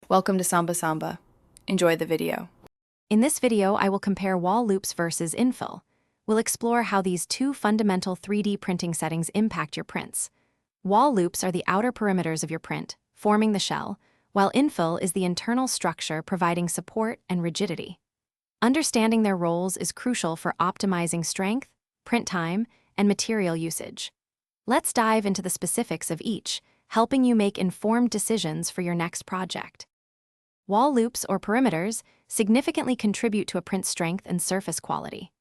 Welcome to Samba Samba. Enjoy the video. In this video, I will compare wall loops versus infill. We'll explore how these two fundamental 3D printing settings impact your prints. Wall loops are the outer perimeters of your print, forming the shell, while infill is the internal structure providing support and rigidity. Understanding their roles is crucial for optimizing strength, print time, and material usage. Let's dive into the specifics of each, helping you make informed decisions for your next project. Wall loops, or perimeters, significantly contribute to a print's strength and surface quality.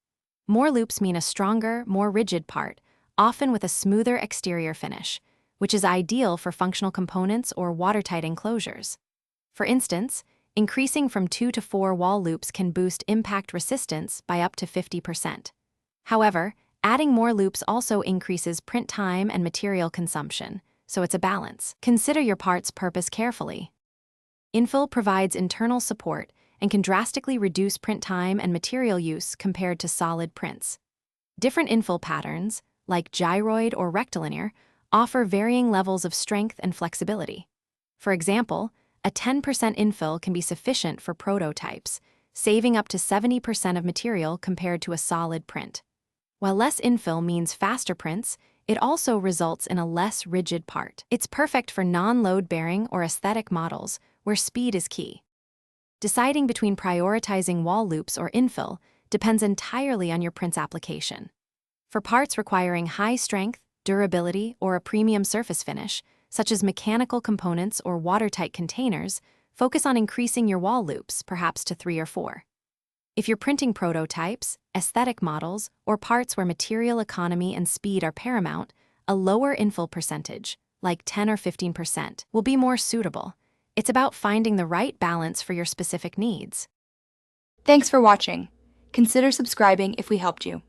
More loops mean a stronger, more rigid part, often with a smoother exterior finish, which is ideal for functional components or watertight enclosures. For instance, increasing from 2 to 4 wall loops can boost impact resistance by up to 50%. However, adding more loops also increases print time and material consumption, so it's a balance. Consider your part's purpose carefully. Infill provides internal support and can drastically reduce print time and material use compared to solid prints. Different infill patterns, like gyroid or rectilinear, offer varying levels of strength and flexibility. For example, a 10% infill can be sufficient for prototypes, saving up to 70% of material compared to a solid print. While less infill means faster prints, it also results in a less rigid part. It's perfect for non-load-bearing or aesthetic models where speed is key. Deciding between prioritizing wall loops or infill depends entirely on your print's application. For parts requiring high strength, durability, or a premium surface finish, such as mechanical components or watertight containers, focus on increasing your wall loops, perhaps to 3 or 4. If you're printing prototypes, aesthetic models, or parts where material economy and speed are paramount, a lower infill percentage, like 10 or 15%, will be more suitable. It's about finding the right balance for your specific needs. Thanks for watching. Consider subscribing if we helped you.